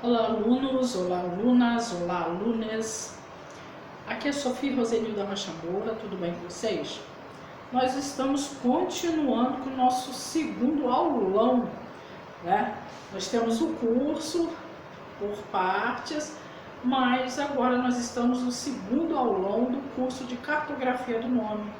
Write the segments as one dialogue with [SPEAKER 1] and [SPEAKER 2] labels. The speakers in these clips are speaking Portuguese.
[SPEAKER 1] Olá alunos, olá alunas, olá alunas. Aqui é Sofia Rosenilda Rocha Moura, tudo bem com vocês? Nós estamos continuando com o nosso segundo aulão, né? Nós temos o curso por partes, mas agora nós estamos no segundo aulão do curso de Cartografia do Nome.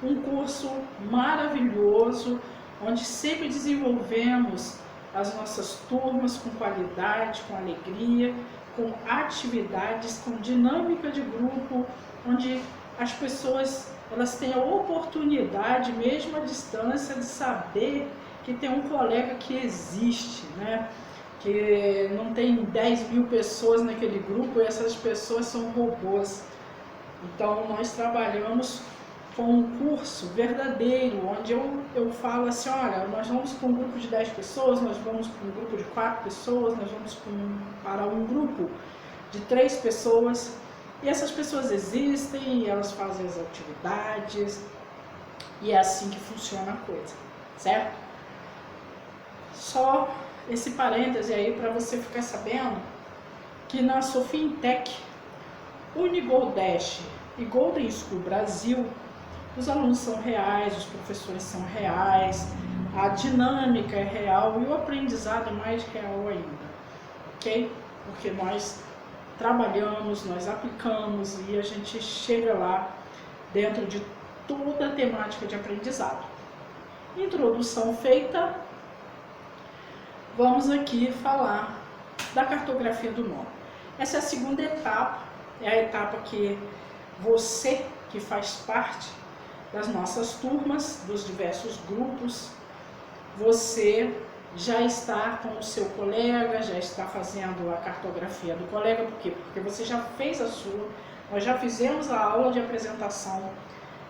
[SPEAKER 1] Um curso maravilhoso, onde sempre desenvolvemos as nossas turmas com qualidade, com alegria, com atividades, com dinâmica de grupo, onde as pessoas elas têm a oportunidade, mesmo à distância, de saber que tem um colega que existe, né? Que não tem 10 mil pessoas naquele grupo e essas pessoas são robôs. Então nós trabalhamos com um curso verdadeiro, onde eu falo assim, olha, nós vamos para um grupo de 10 pessoas, nós vamos para um grupo de 4 pessoas, nós vamos para um grupo de 3 pessoas, e essas pessoas existem, e elas fazem as atividades, e é assim que funciona a coisa, certo? Só esse parêntese aí para você ficar sabendo que na Sofintech, Unigold Dash e Golden School Brasil, os alunos são reais, os professores são reais, a dinâmica é real e o aprendizado é mais real ainda, ok? Porque nós trabalhamos, nós aplicamos e a gente chega lá dentro de toda a temática de aprendizado. Introdução feita, vamos aqui falar da cartografia do nome. Essa é a segunda etapa, é a etapa que você que faz parte das nossas turmas, dos diversos grupos, você já está com o seu colega, já está fazendo a cartografia do colega, por quê? Porque você já fez a sua, nós já fizemos a aula de apresentação,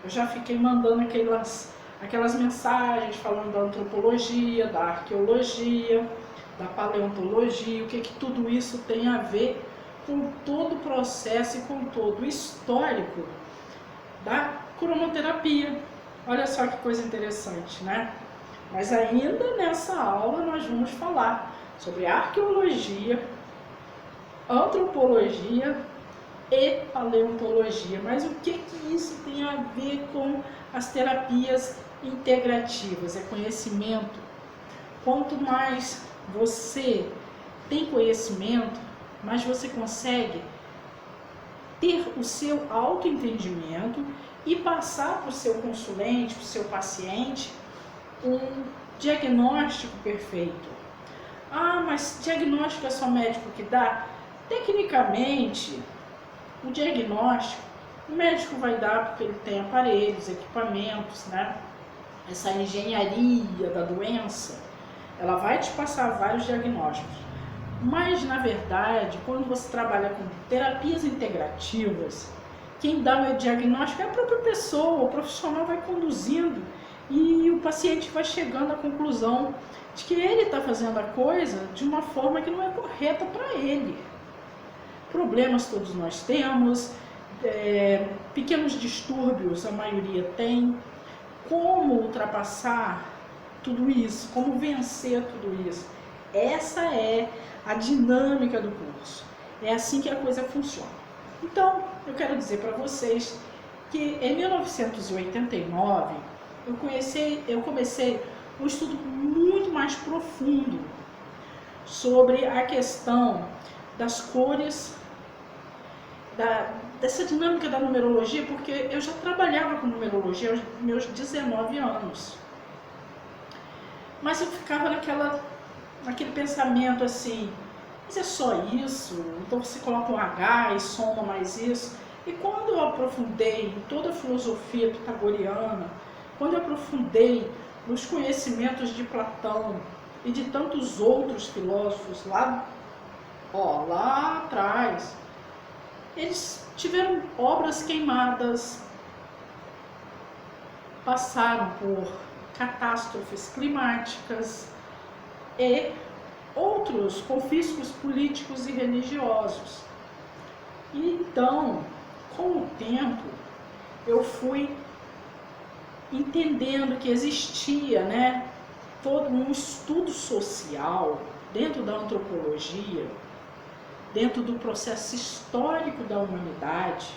[SPEAKER 1] eu já fiquei mandando aquelas mensagens falando da antropologia, da arqueologia, da paleontologia, o que tudo isso tem a ver com todo o processo e com todo o histórico da cromoterapia. Olha só que coisa interessante, né? Mas ainda nessa aula nós vamos falar sobre arqueologia, antropologia e paleontologia. Mas o que isso tem a ver com as terapias integrativas? É conhecimento. Quanto mais você tem conhecimento, mais você consegue ter o seu autoentendimento e passar para o seu consulente, para o seu paciente, um diagnóstico perfeito. Ah, mas diagnóstico é só médico que dá? Tecnicamente, o diagnóstico, o médico vai dar porque ele tem aparelhos, equipamentos, né? Essa engenharia da doença, ela vai te passar vários diagnósticos. Mas, na verdade, quando você trabalha com terapias integrativas, quem dá o diagnóstico é a própria pessoa, o profissional vai conduzindo e o paciente vai chegando à conclusão de que ele está fazendo a coisa de uma forma que não é correta para ele. Problemas todos nós temos, pequenos distúrbios a maioria tem. Como ultrapassar tudo isso? Como vencer tudo isso? Essa é a dinâmica do curso. É assim que a coisa funciona. Então, eu quero dizer para vocês que em 1989 eu comecei um estudo muito mais profundo sobre a questão das cores, dessa dinâmica da numerologia, porque eu já trabalhava com numerologia aos meus 19 anos. Mas eu ficava naquele pensamento assim, mas é só isso? Então você coloca um H e soma mais isso. E quando eu aprofundei em toda a filosofia pitagoriana, quando eu aprofundei nos conhecimentos de Platão e de tantos outros filósofos lá atrás, eles tiveram obras queimadas, passaram por catástrofes climáticas e outros conflitos políticos e religiosos. E então, com o tempo, eu fui entendendo que existia, né, todo um estudo social dentro da antropologia dentro do processo histórico da humanidade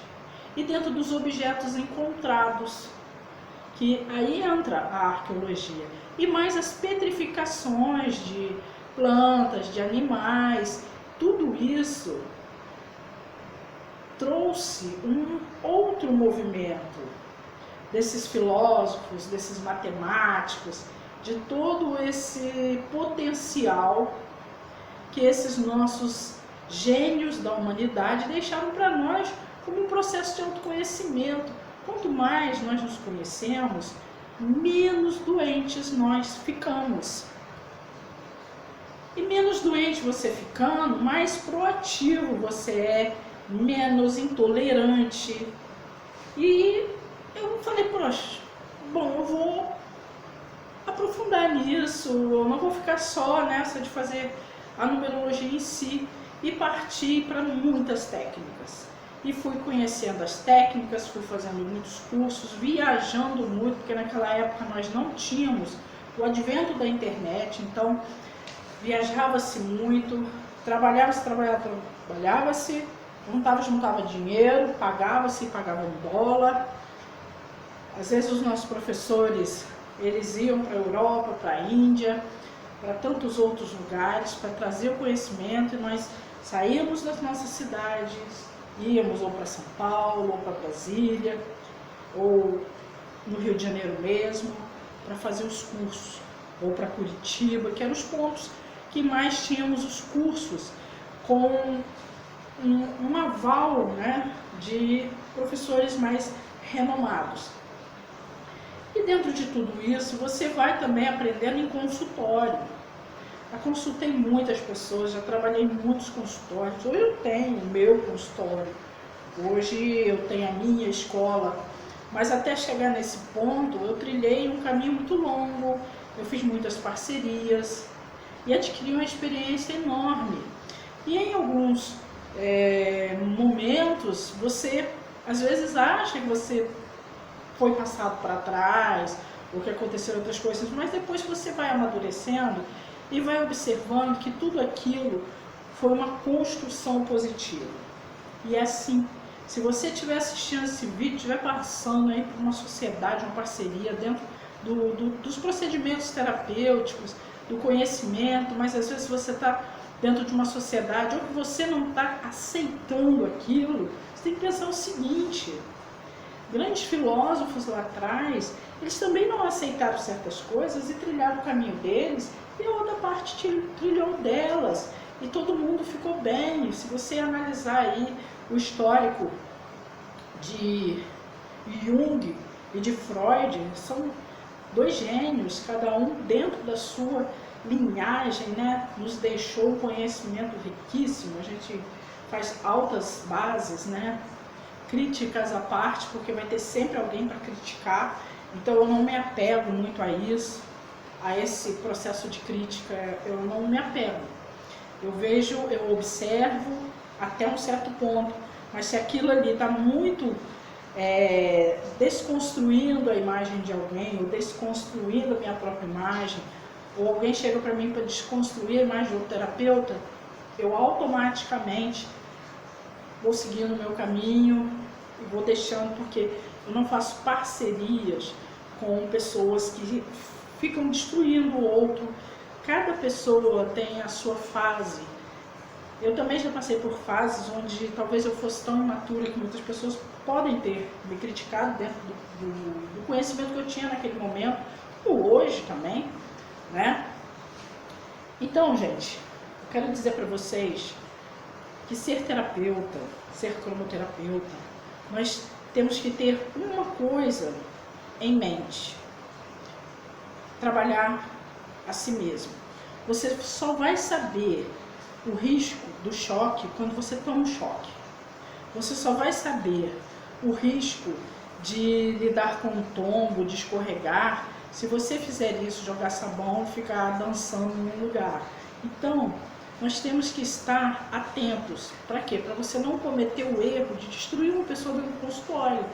[SPEAKER 1] e dentro dos objetos encontrados, que aí entra a arqueologia, e mais as petrificações de plantas, de animais, tudo isso trouxe um outro movimento desses filósofos, desses matemáticos, de todo esse potencial que esses nossos gênios da humanidade deixaram para nós como um processo de autoconhecimento. Quanto mais nós nos conhecemos, menos doentes nós ficamos. E menos doente você ficando, mais proativo você é, menos intolerante. E eu falei, poxa, bom, eu vou aprofundar nisso, eu não vou ficar só nessa de fazer a numerologia em si, e partir para muitas técnicas. E fui conhecendo as técnicas, fui fazendo muitos cursos, viajando muito, porque naquela época nós não tínhamos o advento da internet, então viajava-se muito, trabalhava-se, juntava dinheiro, pagava-se, pagava em dólar. Às vezes os nossos professores, eles iam para a Europa, para a Índia, para tantos outros lugares, para trazer o conhecimento, e nós saímos das nossas cidades, íamos ou para São Paulo, ou para Brasília, ou no Rio de Janeiro mesmo, para fazer os cursos, ou para Curitiba, que eram os pontos que mais tínhamos os cursos, com um aval, né, de professores mais renomados. E dentro de tudo isso, você vai também aprendendo em consultório. Eu consultei muitas pessoas, já trabalhei em muitos consultórios. Hoje eu tenho o meu consultório, hoje eu tenho a minha escola, mas até chegar nesse ponto eu trilhei um caminho muito longo, eu fiz muitas parcerias e adquiri uma experiência enorme. E em alguns momentos você às vezes acha que você foi passado para trás, ou que aconteceram outras coisas, mas depois você vai amadurecendo e vai observando que tudo aquilo foi uma construção positiva. E é assim, se você estiver assistindo esse vídeo, estiver passando aí por uma sociedade, uma parceria dentro dos procedimentos terapêuticos, do conhecimento, mas às vezes você está dentro de uma sociedade ou que você não está aceitando aquilo, você tem que pensar o seguinte: grandes filósofos lá atrás, eles também não aceitaram certas coisas e trilharam o caminho deles, e a outra parte trilhou delas, e todo mundo ficou bem. Se você analisar aí o histórico de Jung e de Freud, são dois gênios, cada um dentro da sua linhagem, né, nos deixou um conhecimento riquíssimo. A gente faz altas bases, né, críticas à parte, porque vai ter sempre alguém para criticar, então eu não me apego muito a isso, a esse processo de crítica, eu não me apego. Eu vejo, eu observo até um certo ponto, mas se aquilo ali está muito desconstruindo a imagem de alguém, ou desconstruindo a minha própria imagem, ou alguém chega para mim para desconstruir a imagem do terapeuta, eu automaticamente vou seguindo o meu caminho e vou deixando, porque eu não faço parcerias com pessoas que ficam destruindo o outro. Cada pessoa tem a sua fase. Eu também já passei por fases onde talvez eu fosse tão imatura que muitas pessoas podem ter me criticado dentro do conhecimento que eu tinha naquele momento, ou hoje também, né? Então, gente, eu quero dizer para vocês que ser terapeuta, ser cromoterapeuta, nós temos que ter uma coisa em mente: trabalhar a si mesmo. Você só vai saber o risco do choque quando você toma um choque. Você só vai saber o risco de lidar com um tombo, de escorregar, se você fizer isso, jogar sabão e ficar dançando em um lugar. Então, nós temos que estar atentos. Para quê? Para você não cometer o erro de destruir uma pessoa dentro do consultório.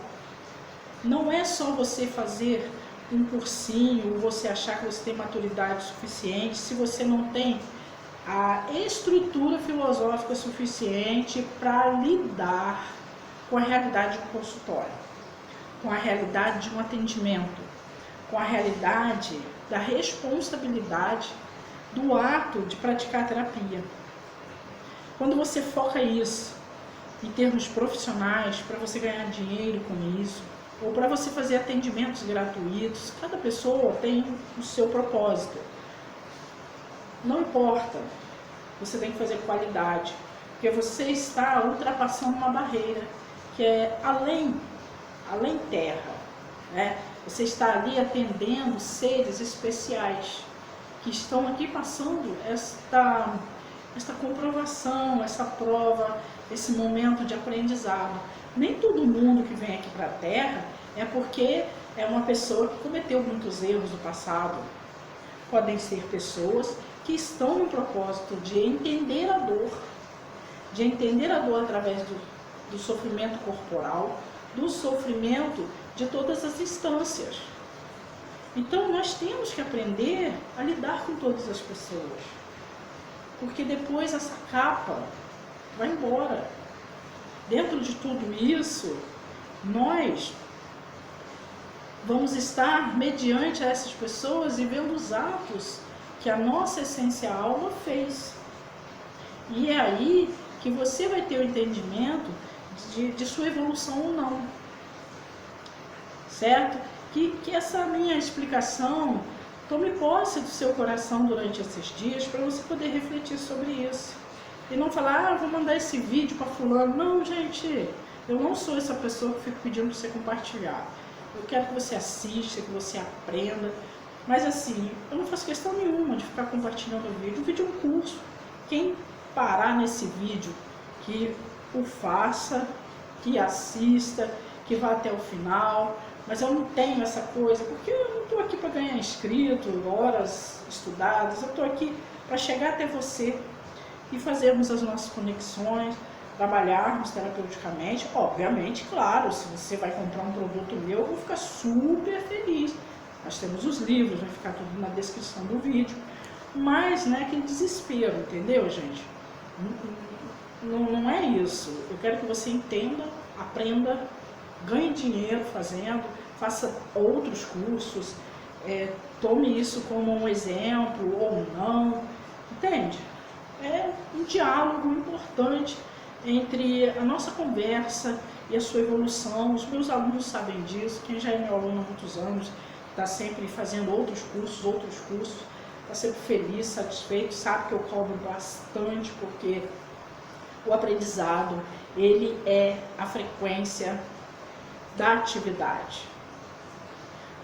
[SPEAKER 1] Não é só você fazer um cursinho, ou você achar que você tem maturidade suficiente, se você não tem a estrutura filosófica suficiente para lidar com a realidade do consultório, com a realidade de um atendimento, com a realidade da responsabilidade do ato de praticar a terapia. Quando você foca isso em termos profissionais, para você ganhar dinheiro com isso, ou para você fazer atendimentos gratuitos, cada pessoa tem o seu propósito. Não importa, você tem que fazer qualidade, porque você está ultrapassando uma barreira que é além terra, né? Você está ali atendendo seres especiais que estão aqui passando esta comprovação, essa prova, esse momento de aprendizado. Nem todo mundo que vem aqui para a Terra é porque é uma pessoa que cometeu muitos erros no passado. Podem ser pessoas que estão no propósito de entender a dor através do sofrimento corporal, do sofrimento de todas as instâncias. Então nós temos que aprender a lidar com todas as pessoas, porque depois essa capa vai embora. Dentro de tudo isso, nós vamos estar mediante a essas pessoas e vendo os atos que a nossa essência alma fez. E é aí que você vai ter o entendimento de sua evolução ou não. Certo? Que essa minha explicação tome posse do seu coração durante esses dias para você poder refletir sobre isso. E não falar, vou mandar esse vídeo para fulano. Não, gente, eu não sou essa pessoa que fico pedindo para você compartilhar. Eu quero que você assista, que você aprenda. Mas assim, eu não faço questão nenhuma de ficar compartilhando o vídeo. O vídeo é um curso. Quem parar nesse vídeo, que o faça, que assista, que vá até o final. Mas eu não tenho essa coisa, porque eu não estou aqui para ganhar inscrito, horas estudadas. Eu estou aqui para chegar até você e fazermos as nossas conexões, trabalharmos terapeuticamente. Obviamente, claro, se você vai comprar um produto meu, eu vou ficar super feliz. Nós temos os livros, vai ficar tudo na descrição do vídeo. Mas, né, aquele desespero, entendeu, gente? Não é isso. Eu quero que você entenda, aprenda, ganhe dinheiro fazendo, faça outros cursos, tome isso como um exemplo ou não, entende? É um diálogo importante entre a nossa conversa e a sua evolução. Os meus alunos sabem disso, quem já é meu aluno há muitos anos, está sempre fazendo outros cursos, está sempre feliz, satisfeito, sabe que eu cobro bastante, porque o aprendizado, ele é a frequência da atividade.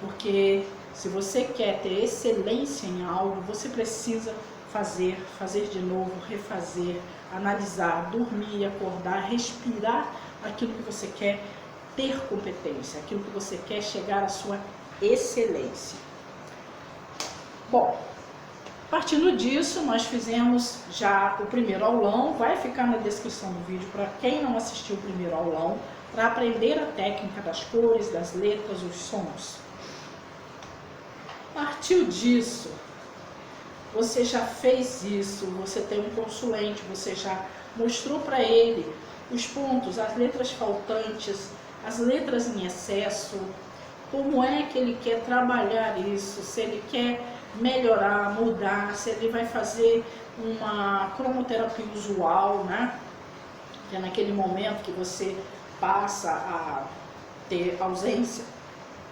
[SPEAKER 1] Porque se você quer ter excelência em algo, você precisa fazer de novo, refazer, analisar, dormir, acordar, respirar aquilo que você quer ter competência, aquilo que você quer chegar à sua excelência. Bom, partindo disso, nós fizemos já o primeiro aulão, vai ficar na descrição do vídeo para quem não assistiu o primeiro aulão, para aprender a técnica das cores, das letras, os sons. Partiu disso, você já fez isso, você tem um consulente, você já mostrou para ele os pontos, as letras faltantes, as letras em excesso, como é que ele quer trabalhar isso, se ele quer melhorar, mudar, se ele vai fazer uma cromoterapia usual, né? Que é naquele momento que você passa a ter ausência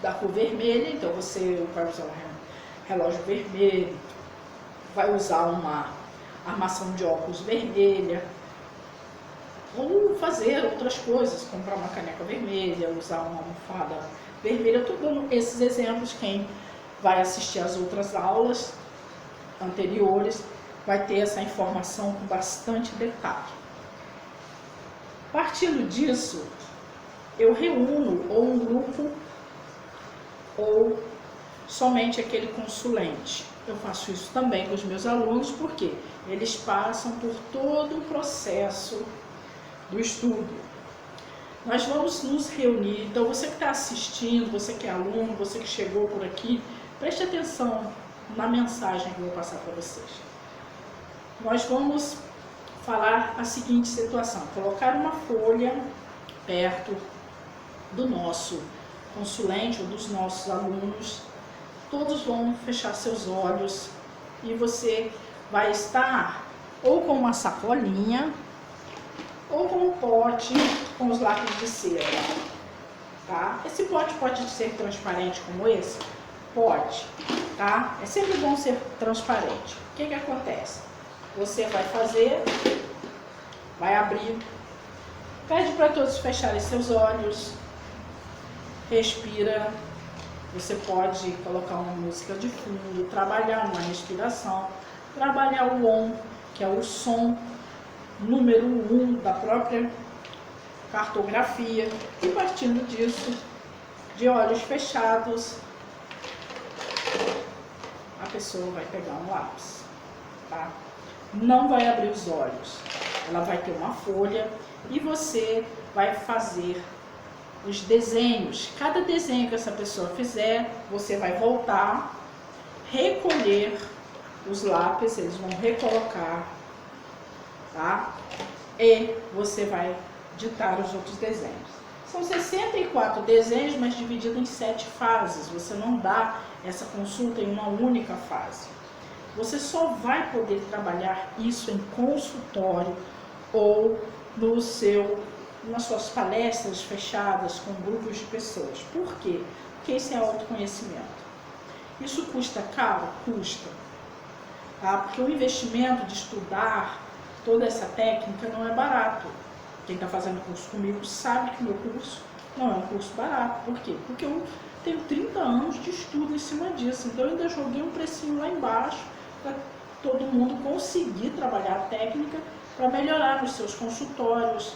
[SPEAKER 1] da cor vermelha, então você vai usar um relógio vermelho, vai usar uma armação de óculos vermelha, ou fazer outras coisas, comprar uma caneca vermelha, usar uma almofada vermelha. Eu estou dando esses exemplos. Quem vai assistir às outras aulas anteriores vai ter essa informação com bastante detalhe. Partindo disso, eu reúno ou um grupo ou somente aquele consulente. Eu faço isso também com os meus alunos, porque eles passam por todo o processo do estudo. Nós vamos nos reunir, então você que está assistindo, você que é aluno, você que chegou por aqui, preste atenção na mensagem que eu vou passar para vocês. nós vamos falar a seguinte situação: colocar uma folha perto do nosso consulente ou dos nossos alunos, todos vão fechar seus olhos e você vai estar ou com uma sacolinha ou com um pote com os lápis de cera, tá? Esse pote pode ser transparente como esse? Pode, tá? É sempre bom ser transparente. O que que acontece? Você vai fazer, vai abrir, pede para todos fecharem seus olhos, respira. Você pode colocar uma música de fundo, trabalhar uma respiração, trabalhar o OM, que é o som número 1 da própria cartografia, e partindo disso, de olhos fechados, a pessoa vai pegar um lápis, tá? Não vai abrir os olhos, ela vai ter uma folha e você vai fazer os desenhos. Cada desenho que essa pessoa fizer, você vai voltar, recolher os lápis, eles vão recolocar, tá? E você vai ditar os outros desenhos. São 64 desenhos, mas dividido em 7 fases. Você não dá essa consulta em uma única fase. Você só vai poder trabalhar isso em consultório ou nas suas palestras fechadas com grupos de pessoas. Por quê? Porque isso é autoconhecimento. Isso custa caro? Custa. Tá? Porque o investimento de estudar toda essa técnica não é barato. Quem está fazendo curso comigo sabe que o meu curso não é um curso barato. Por quê? Porque eu tenho 30 anos de estudo em cima disso. Então eu ainda joguei um precinho lá embaixo para todo mundo conseguir trabalhar a técnica para melhorar nos seus consultórios,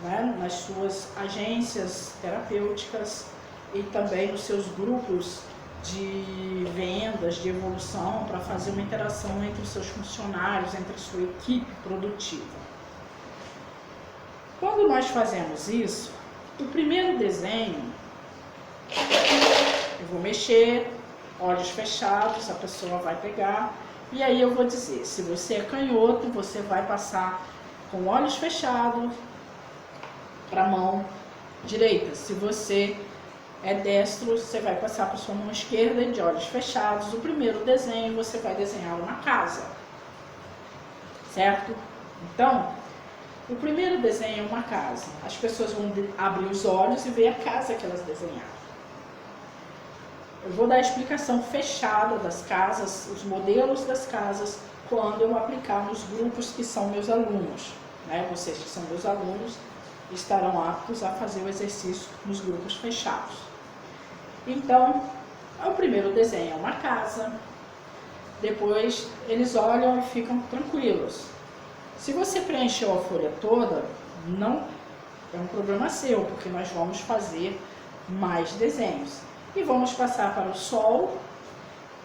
[SPEAKER 1] né, nas suas agências terapêuticas e também nos seus grupos de vendas, de evolução, para fazer uma interação entre os seus funcionários, entre a sua equipe produtiva. Quando nós fazemos isso, o primeiro desenho, eu vou mexer, olhos fechados, a pessoa vai pegar, e aí eu vou dizer, se você é canhoto, você vai passar com olhos fechados para a mão direita. Se você é destro, você vai passar para a sua mão esquerda e de olhos fechados. O primeiro desenho, você vai desenhar uma casa, certo? Então, o primeiro desenho é uma casa. As pessoas vão abrir os olhos e ver a casa que elas desenharam. Eu vou dar a explicação fechada das casas, os modelos das casas, quando eu aplicar nos grupos que são meus alunos, né? Vocês que são meus alunos estarão aptos a fazer o exercício nos grupos fechados. Então, o primeiro desenho é uma casa, depois eles olham e ficam tranquilos. Se você preencheu a folha toda, não é um problema seu, porque nós vamos fazer mais desenhos. E vamos passar para o sol,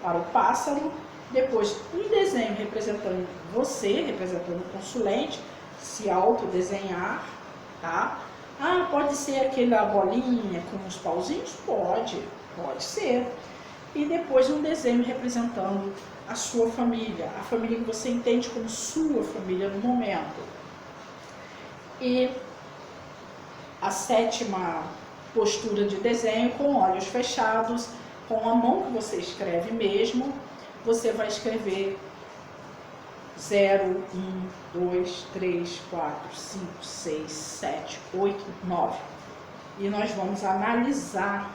[SPEAKER 1] para o pássaro, depois um desenho representando você, representando o consulente, se autodesenhar, tá? Ah, pode ser aquela bolinha com os pauzinhos? Pode ser. E depois um desenho representando a sua família, a família que você entende como sua família no momento. E a 7ª postura de desenho, com olhos fechados, com a mão que você escreve mesmo, você vai escrever 0, 1, 2, 3, 4, 5, 6, 7, 8, 9. E nós vamos analisar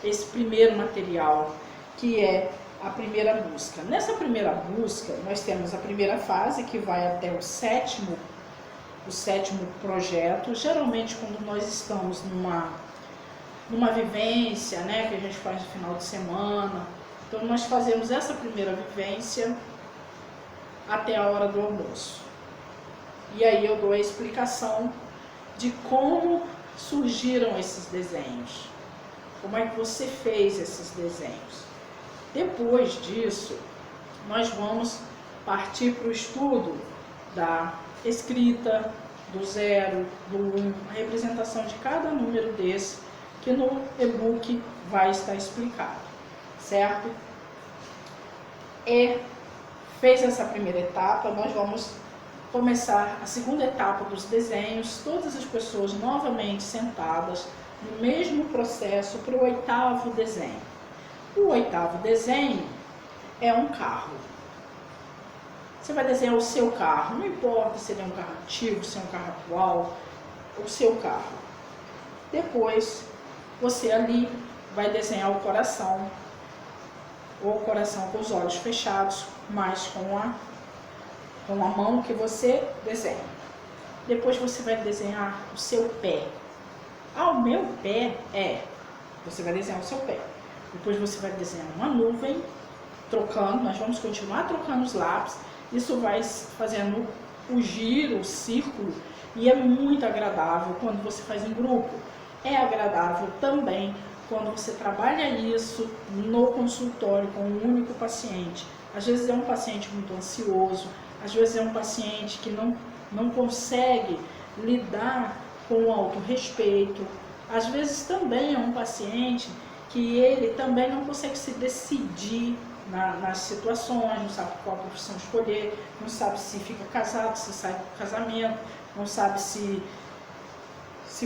[SPEAKER 1] esse primeiro material, que é a primeira busca. Nessa primeira busca, nós temos a primeira fase, que vai até o sétimo projeto. Geralmente, quando nós estamos numa vivência, né, que a gente faz no final de semana, então nós fazemos essa primeira vivência até a hora do almoço. E aí eu dou a explicação de como surgiram esses desenhos, como é que você fez esses desenhos. Depois disso, nós vamos partir para o estudo da escrita, do 0, do 1, a representação de cada número desse, que no e-book vai estar explicado, certo? E Fez essa primeira etapa, nós vamos começar a segunda etapa dos desenhos, todas as pessoas novamente sentadas no mesmo processo para o 8º desenho. O 8º desenho é um carro. Você vai desenhar o seu carro, não importa se ele é um carro antigo, se é um carro atual, o seu carro. Depois, você ali vai desenhar o coração, ou o coração com os olhos fechados, mas com a mão que você desenha. Depois você vai desenhar o seu pé. O meu pé você vai desenhar o seu pé. Depois você vai desenhar uma nuvem, trocando, nós vamos continuar trocando os lápis. Isso vai fazendo o giro, o círculo, e é muito agradável quando você faz em grupo. É agradável também quando você trabalha isso no consultório com um único paciente. Às vezes é um paciente muito ansioso, às vezes é um paciente que não consegue lidar com o autorrespeito, às vezes também é um paciente que ele também não consegue se decidir nas situações, não sabe qual profissão escolher, não sabe se fica casado, se sai do casamento, não sabe se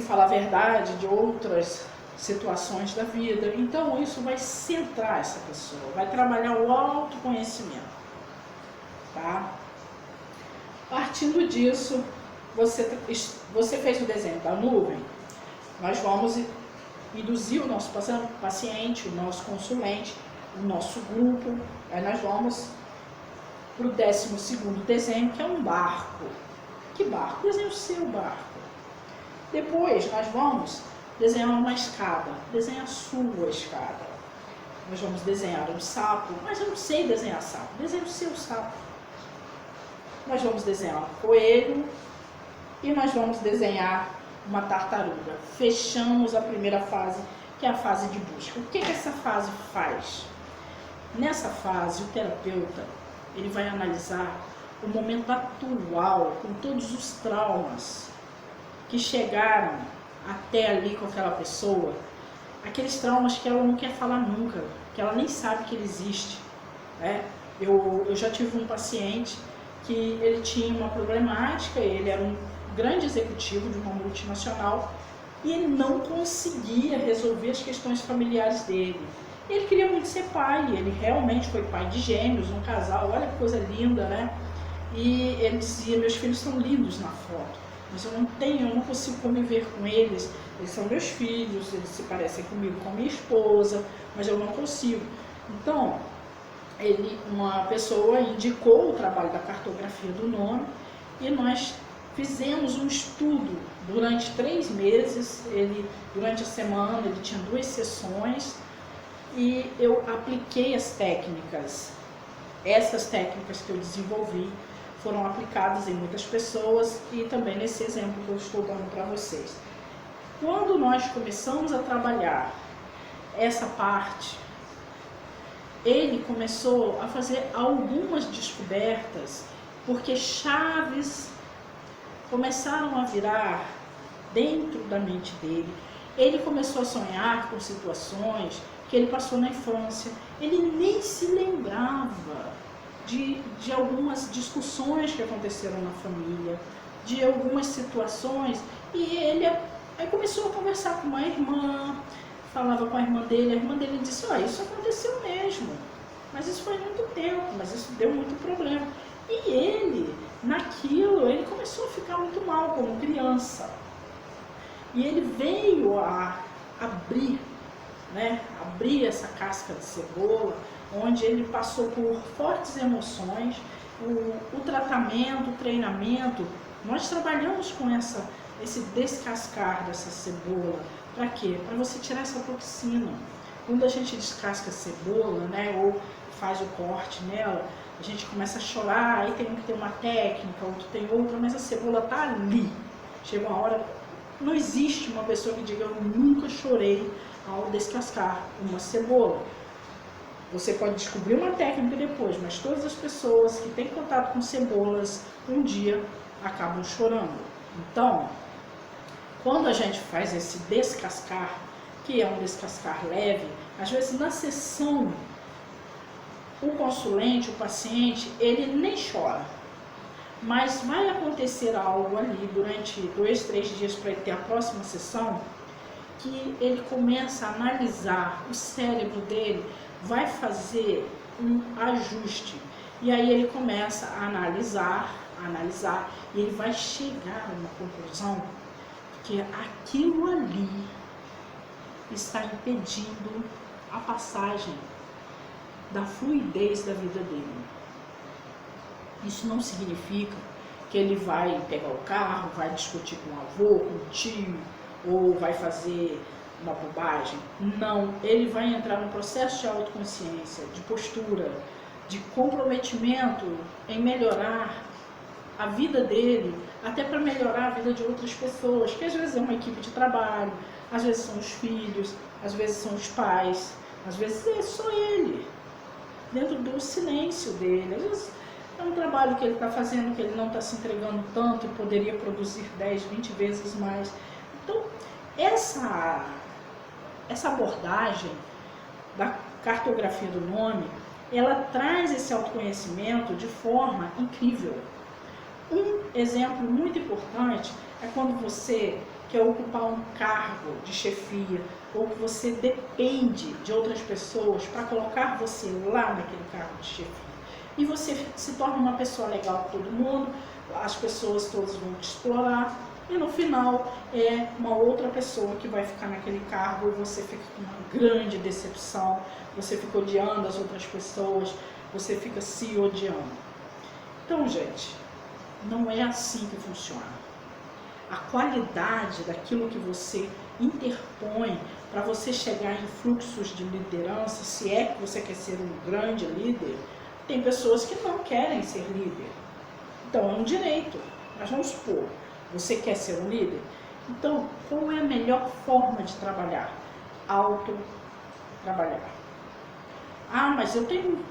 [SPEAKER 1] fala a verdade de outras situações da vida. Então isso vai centrar essa pessoa, vai trabalhar o autoconhecimento, tá? Partindo disso, você fez o desenho da nuvem, nós vamos induzir o nosso paciente, o nosso consulente, o nosso grupo, aí nós vamos para o 12º desenho, que é um barco. Que barco? Desenhe o seu barco. Depois nós vamos desenhar uma escada, desenhe a sua escada. Nós vamos desenhar um sapo, mas eu não sei desenhar sapo, desenhe o seu sapo. Nós vamos desenhar um coelho e nós vamos desenhar uma tartaruga. Fechamos a primeira fase, que é a fase de busca. O que essa fase faz? Nessa fase, o terapeuta ele vai analisar o momento atual, com todos os traumas que chegaram até ali com aquela pessoa, aqueles traumas que ela não quer falar nunca, que ela nem sabe que ele existe, né? Eu já tive um paciente que ele tinha uma problemática, ele era um grande executivo de uma multinacional e ele não conseguia resolver as questões familiares dele. Ele queria muito ser pai, ele realmente foi pai de gêmeos, um casal, olha que coisa linda, né? E ele dizia, meus filhos são lindos na foto, mas eu não consigo conviver com eles são meus filhos, eles se parecem comigo, com minha esposa, mas eu não consigo. Então, uma pessoa indicou o trabalho da cartografia do nome e nós fizemos um estudo durante 3 meses, durante a semana ele tinha 2 sessões e eu apliquei as técnicas. Essas técnicas que eu desenvolvi foram aplicadas em muitas pessoas e também nesse exemplo que eu estou dando para vocês. Quando nós começamos a trabalhar essa parte, ele começou a fazer algumas descobertas, porque chaves começaram a virar dentro da mente dele. Ele começou a sonhar com situações que ele passou na infância. Ele nem se lembrava de algumas discussões que aconteceram na família, de algumas situações, e ele aí começou a conversar com uma irmã, falava com a irmã dele disse, isso aconteceu mesmo, mas isso foi muito tempo, mas isso deu muito problema. E ele, naquilo, ele começou a ficar muito mal como criança. E ele veio a abrir essa casca de cebola, onde ele passou por fortes emoções, o tratamento, o treinamento, nós trabalhamos com esse descascar dessa cebola. Para quê? Para você tirar essa toxina. Quando a gente descasca a cebola, ou faz o corte nela, a gente começa a chorar, aí tem que ter uma técnica, outro tem outra, mas a cebola está ali. Chega uma hora, não existe uma pessoa que diga, eu nunca chorei ao descascar uma cebola. Você pode descobrir uma técnica depois, mas todas as pessoas que têm contato com cebolas, um dia acabam chorando. Então, quando a gente faz esse descascar, que é um descascar leve, às vezes na sessão, o consulente, o paciente, ele nem chora. Mas vai acontecer algo ali durante 2, 3 dias para ele ter a próxima sessão, que ele começa a analisar, o cérebro dele vai fazer um ajuste. E aí ele começa a analisar, e ele vai chegar a uma conclusão que aquilo ali está impedindo a passagem da fluidez da vida dele. Isso não significa que ele vai pegar o carro, vai discutir com o avô, com o tio, ou vai fazer uma bobagem. Não, ele vai entrar num processo de autoconsciência, de postura, de comprometimento em melhorar a vida dele, até para melhorar a vida de outras pessoas, que às vezes é uma equipe de trabalho, às vezes são os filhos, às vezes são os pais, às vezes é só ele, dentro do silêncio dele. Às vezes é um trabalho que ele está fazendo, que ele não está se entregando tanto e poderia produzir 10, 20 vezes mais. Então, essa abordagem da cartografia do nome, ela traz esse autoconhecimento de forma incrível. Um exemplo muito importante é quando você quer ocupar um cargo de chefia, ou que você depende de outras pessoas para colocar você lá naquele cargo de chefia. E você se torna uma pessoa legal para todo mundo, as pessoas todas vão te explorar, e no final é uma outra pessoa que vai ficar naquele cargo e você fica com uma grande decepção, você fica odiando as outras pessoas, você fica se odiando. Então, gente, não é assim que funciona. A qualidade daquilo que você interpõe para você chegar em fluxos de liderança, se é que você quer ser um grande líder, tem pessoas que não querem ser líder. Então, é um direito. Mas vamos supor, você quer ser um líder? Então, qual é a melhor forma de trabalhar? Auto-trabalhar. Ah, mas eu tenho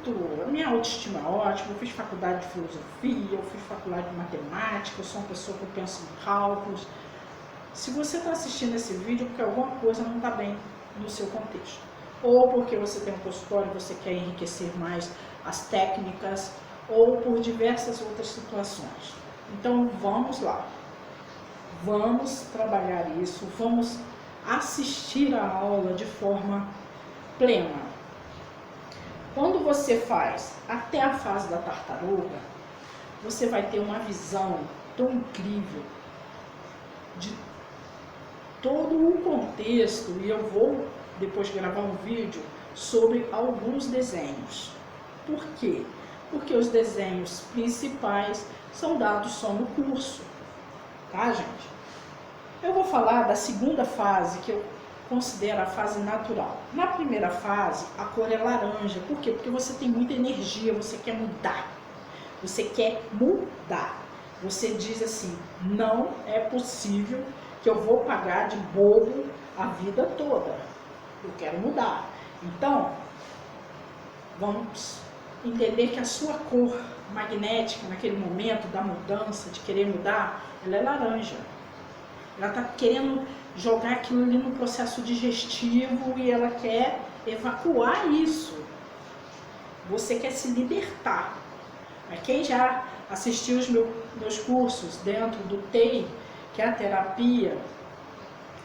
[SPEAKER 1] a minha autoestima é ótima, eu fiz faculdade de filosofia, eu fiz faculdade de matemática, eu sou uma pessoa que pensa em cálculos. Se você está assistindo esse vídeo, é porque alguma coisa não está bem no seu contexto. Ou porque você tem um consultório e você quer enriquecer mais as técnicas, ou por diversas outras situações. Então, vamos lá. Vamos trabalhar isso, vamos assistir a aula de forma plena. Quando você faz até a fase da tartaruga, você vai ter uma visão tão incrível de todo o contexto, e eu vou depois gravar um vídeo sobre alguns desenhos. Por quê? Porque os desenhos principais são dados só no curso, tá, gente? Eu vou falar da segunda fase, que eu considero a fase natural. Na primeira fase, a cor é laranja. Por quê? Porque você tem muita energia, você quer mudar. Você quer mudar. Você diz assim, não é possível que eu vou pagar de bobo a vida toda. Eu quero mudar. Então, vamos entender que a sua cor magnética, naquele momento da mudança, de querer mudar, ela é laranja. Ela está querendo jogar aquilo ali no processo digestivo e ela quer evacuar isso. Você quer se libertar. Mas quem já assistiu os meus cursos dentro do TEI, que é a terapia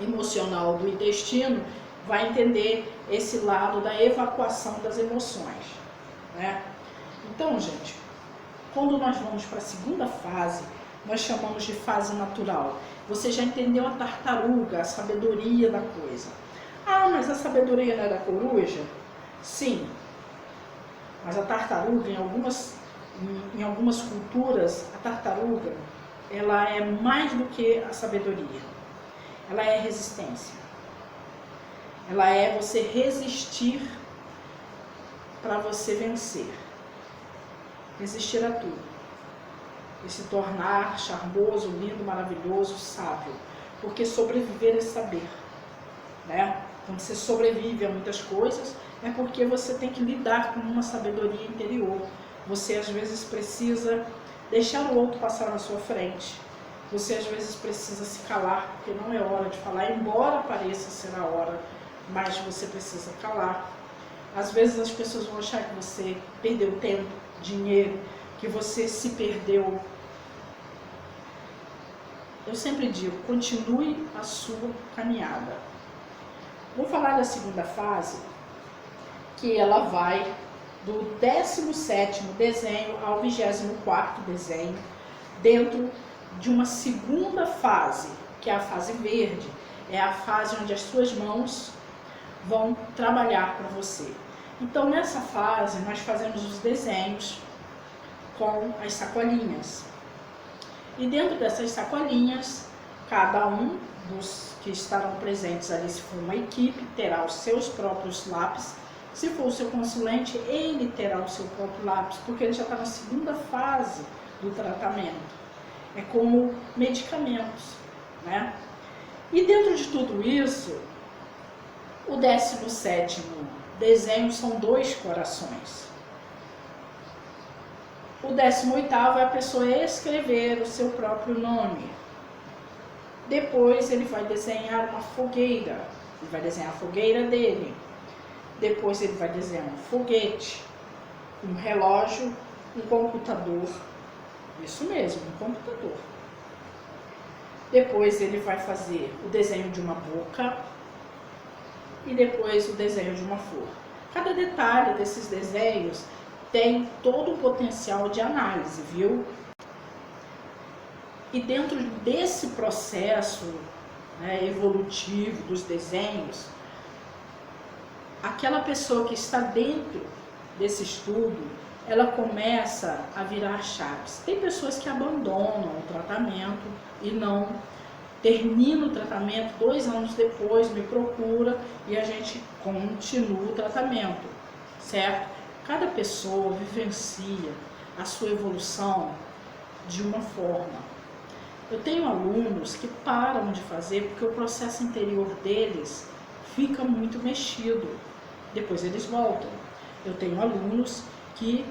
[SPEAKER 1] emocional do intestino, vai entender esse lado da evacuação das emoções, né? Então, gente, quando nós vamos para a segunda fase, nós chamamos de fase natural. Você já entendeu a tartaruga, a sabedoria da coisa. Ah, mas a sabedoria não é da coruja? Sim. Mas a tartaruga, em algumas culturas, a tartaruga, ela é mais do que a sabedoria. Ela é resistência. Ela é você resistir para você vencer. Resistir a tudo. E se tornar charmoso, lindo, maravilhoso, sábio. Porque sobreviver é saber, né? Quando você sobrevive a muitas coisas, é porque você tem que lidar com uma sabedoria interior. Você às vezes precisa deixar o outro passar na sua frente. Você às vezes precisa se calar, porque não é hora de falar, embora pareça ser a hora, mas você precisa calar. Às vezes as pessoas vão achar que você perdeu tempo, dinheiro, que você se perdeu. Eu sempre digo, continue a sua caminhada. Vou falar da segunda fase, que ela vai do 17º desenho ao 24º desenho, dentro de uma segunda fase, que é a fase verde. É a fase onde as suas mãos vão trabalhar para você. Então, nessa fase, nós fazemos os desenhos com as sacolinhas. E dentro dessas sacolinhas, cada um dos que estarão presentes ali, se for uma equipe, terá os seus próprios lápis. Se for o seu consulente, ele terá o seu próprio lápis, porque ele já está na segunda fase do tratamento. É como medicamentos, né? E dentro de tudo isso, o 17º desenho são 2 corações. O 18º é a pessoa escrever o seu próprio nome. Depois ele vai desenhar uma fogueira. Ele vai desenhar a fogueira dele. Depois ele vai desenhar um foguete, um relógio, um computador. Isso mesmo, um computador. Depois ele vai fazer o desenho de uma boca e depois o desenho de uma flor. Cada detalhe desses desenhos tem todo o potencial de análise, viu? E dentro desse processo, né, evolutivo dos desenhos, aquela pessoa que está dentro desse estudo, ela começa a virar chaves. Tem pessoas que abandonam o tratamento e não terminam o tratamento, 2 anos depois me procura e a gente continua o tratamento, certo? Cada pessoa vivencia a sua evolução de uma forma. Eu tenho alunos que param de fazer porque o processo interior deles fica muito mexido. Depois eles voltam. Eu tenho alunos que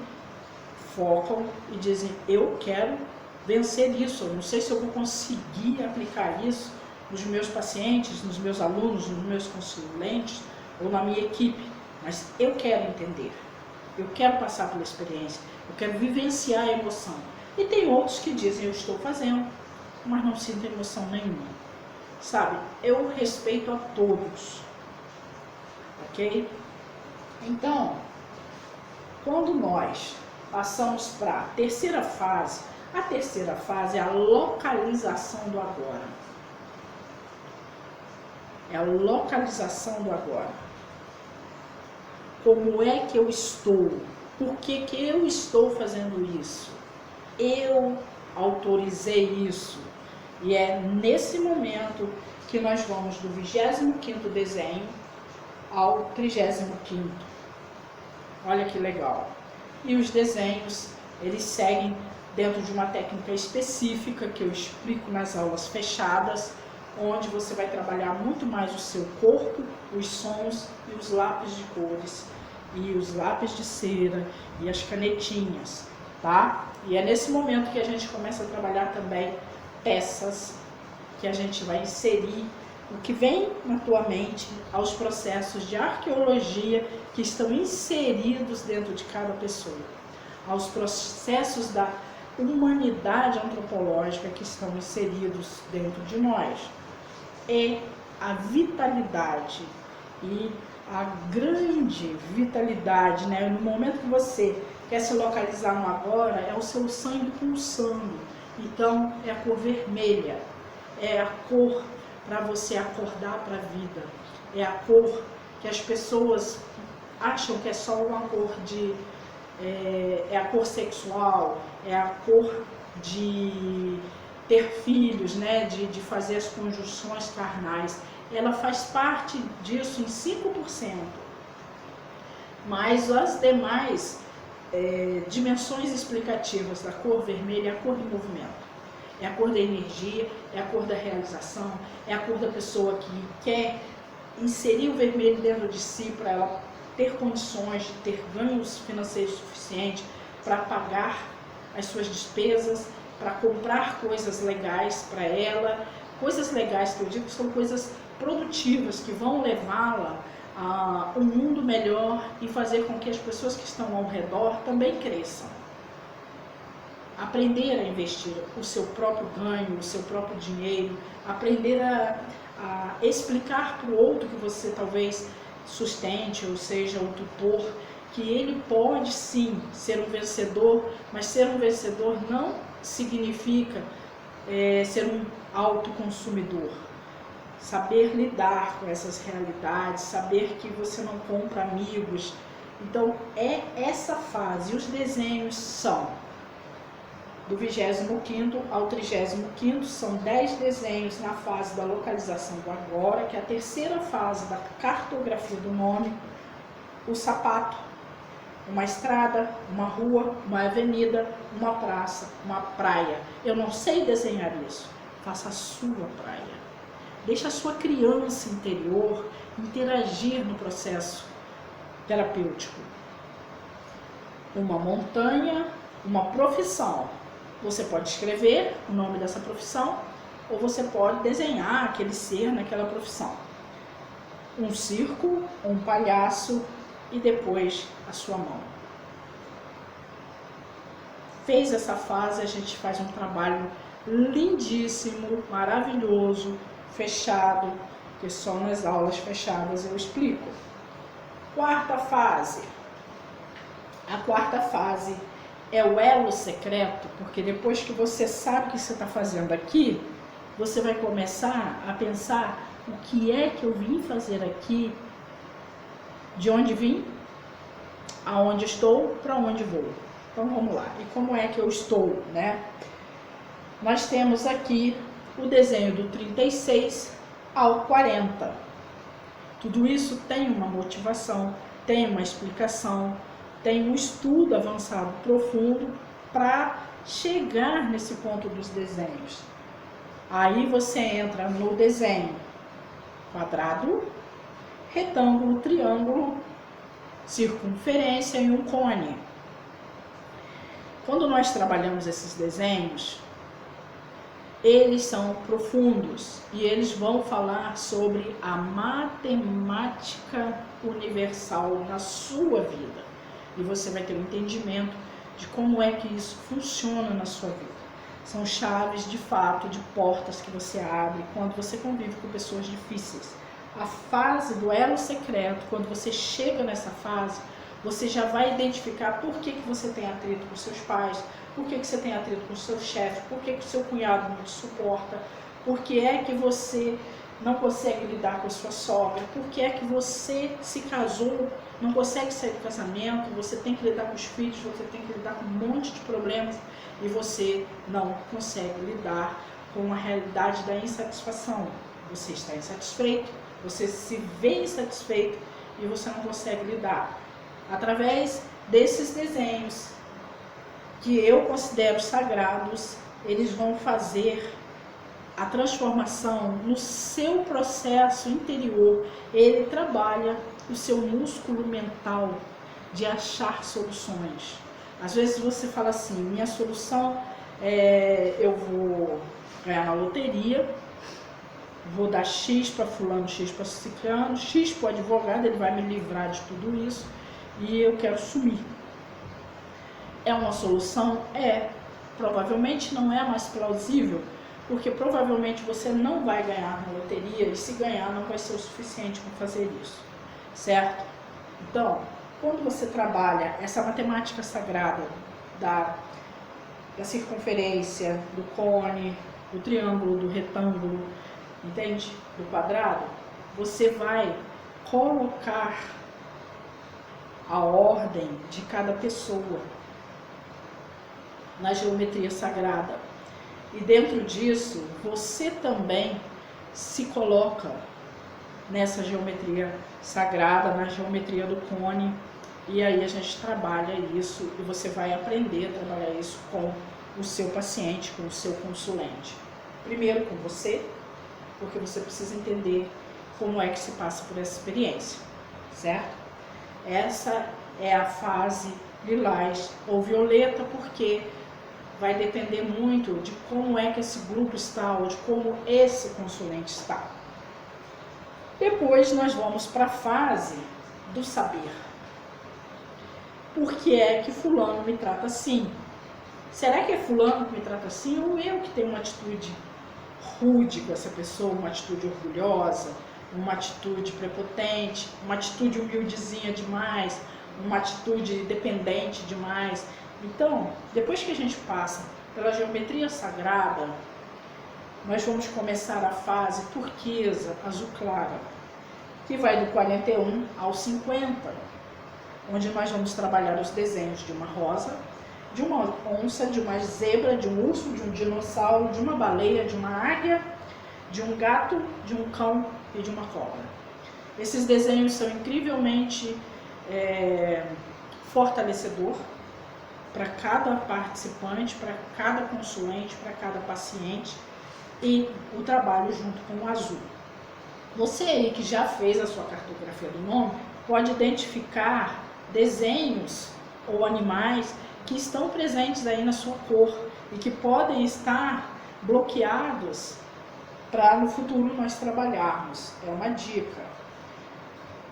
[SPEAKER 1] focam e dizem, eu quero vencer isso, eu não sei se eu vou conseguir aplicar isso nos meus pacientes, nos meus alunos, nos meus consulentes ou na minha equipe, mas eu quero entender, eu quero passar pela experiência, eu quero vivenciar a emoção. E tem outros que dizem, eu estou fazendo, mas não sinto emoção nenhuma. Sabe, eu respeito a todos, ok? Então, quando nós passamos para a terceira fase é a localização do agora. É a localização do agora. Como é que eu estou? Por que que eu estou fazendo isso? Eu autorizei isso. E é nesse momento que nós vamos do 25º desenho ao 35º. Olha que legal. E os desenhos, eles seguem dentro de uma técnica específica que eu explico nas aulas fechadas, onde você vai trabalhar muito mais o seu corpo, os sons e os lápis de cores, e os lápis de cera e as canetinhas, tá? E é nesse momento que a gente começa a trabalhar também peças que a gente vai inserir o que vem na tua mente aos processos de arqueologia que estão inseridos dentro de cada pessoa, aos processos da humanidade antropológica que estão inseridos dentro de nós. É a vitalidade e a grande vitalidade, né? No momento que você quer se localizar no agora, é o seu sangue pulsando. Então, é a cor vermelha, é a cor para você acordar para a vida, é a cor que as pessoas acham que é só uma cor de... é a cor sexual, é a cor de ter filhos, né? De fazer as conjunções carnais. Ela faz parte disso em 5%. Mas as demais dimensões explicativas da cor vermelha é a cor do movimento. É a cor da energia, é a cor da realização, é a cor da pessoa que quer inserir o vermelho dentro de si para ela ter condições de ter ganhos financeiros suficientes para pagar as suas despesas, para comprar coisas legais para ela. Coisas legais que eu digo são coisas produtivas que vão levá-la um mundo melhor e fazer com que as pessoas que estão ao redor também cresçam. Aprender a investir o seu próprio ganho, o seu próprio dinheiro, aprender a explicar para o outro que você talvez sustente, ou seja, o tutor, que ele pode sim ser um vencedor, mas ser um vencedor não significa ser um autoconsumidor. Saber lidar com essas realidades, saber que você não compra amigos. Então é essa fase. Os desenhos são do 25º ao 35º, são 10 desenhos na fase da localização do agora, que é a terceira fase da cartografia do nome. O sapato, uma estrada, uma rua, uma avenida, uma praça, uma praia. Eu não sei desenhar isso, faça a sua praia. Deixe a sua criança interior interagir no processo terapêutico. Uma montanha, uma profissão. Você pode escrever o nome dessa profissão ou você pode desenhar aquele ser naquela profissão. Um circo, um palhaço e depois a sua mão. Fez essa fase, a gente faz um trabalho lindíssimo, maravilhoso, fechado, que só nas aulas fechadas eu explico. Quarta fase. A quarta fase é o elo secreto, porque depois que você sabe o que você está fazendo aqui, você vai começar a pensar o que é que eu vim fazer aqui, de onde vim, aonde estou, para onde vou. Então vamos lá. E como é que eu estou, né? Nós temos aqui o desenho do 36 ao 40. Tudo isso tem uma motivação, tem uma explicação, tem um estudo avançado profundo para chegar nesse ponto dos desenhos. Aí você entra no desenho quadrado, retângulo, triângulo, circunferência e um cone. Quando nós trabalhamos esses desenhos, eles são profundos e eles vão falar sobre a matemática universal na sua vida. E você vai ter um entendimento de como é que isso funciona na sua vida. São chaves de fato, de portas que você abre quando você convive com pessoas difíceis. A fase do elo secreto, quando você chega nessa fase, você já vai identificar por que você tem atrito com seus pais, por que você tem atrito com o seu chefe, por que o seu cunhado não te suporta, por que é que você não consegue lidar com a sua sogra, por que é que você se casou, não consegue sair do casamento, você tem que lidar com os filhos, você tem que lidar com um monte de problemas e você não consegue lidar com a realidade da insatisfação. Você está insatisfeito, você se vê insatisfeito e você não consegue lidar. Através desses desenhos, que eu considero sagrados, eles vão fazer a transformação no seu processo interior. Ele trabalha o seu músculo mental de achar soluções. Às vezes você fala assim, minha solução é eu vou ganhar na loteria, vou dar X para fulano, X para ciclano, X para o advogado, ele vai me livrar de tudo isso e eu quero sumir. É uma solução? É. Provavelmente não é a mais plausível, porque provavelmente você não vai ganhar na loteria e se ganhar não vai ser o suficiente para fazer isso, certo? Então, quando você trabalha essa matemática sagrada da circunferência, do cone, do triângulo, do retângulo, entende? Do quadrado, você vai colocar a ordem de cada pessoa na geometria sagrada. E dentro disso, você também se coloca nessa geometria sagrada, na geometria do cone, e aí a gente trabalha isso e você vai aprender a trabalhar isso com o seu paciente, com o seu consulente. Primeiro com você, porque você precisa entender como é que se passa por essa experiência, certo? Essa é a fase lilás ou violeta, porque vai depender muito de como é que esse grupo está ou de como esse consulente está. Depois nós vamos para a fase do saber. Por que é que fulano me trata assim? Será que é fulano que me trata assim ou eu que tenho uma atitude rude com essa pessoa, uma atitude orgulhosa, uma atitude prepotente, uma atitude humildezinha demais, uma atitude dependente demais? Então, depois que a gente passa pela geometria sagrada, nós vamos começar a fase turquesa, azul clara, que vai do 41 ao 50, onde nós vamos trabalhar os desenhos de uma rosa, de uma onça, de uma zebra, de um urso, de um dinossauro, de uma baleia, de uma águia, de um gato, de um cão e de uma cobra. Esses desenhos são incrivelmente fortalecedor para cada participante, para cada consulente, para cada paciente, e o trabalho junto com o azul. Você aí que já fez a sua cartografia do nome, pode identificar desenhos ou animais que estão presentes aí na sua cor e que podem estar bloqueados para no futuro nós trabalharmos. É uma dica.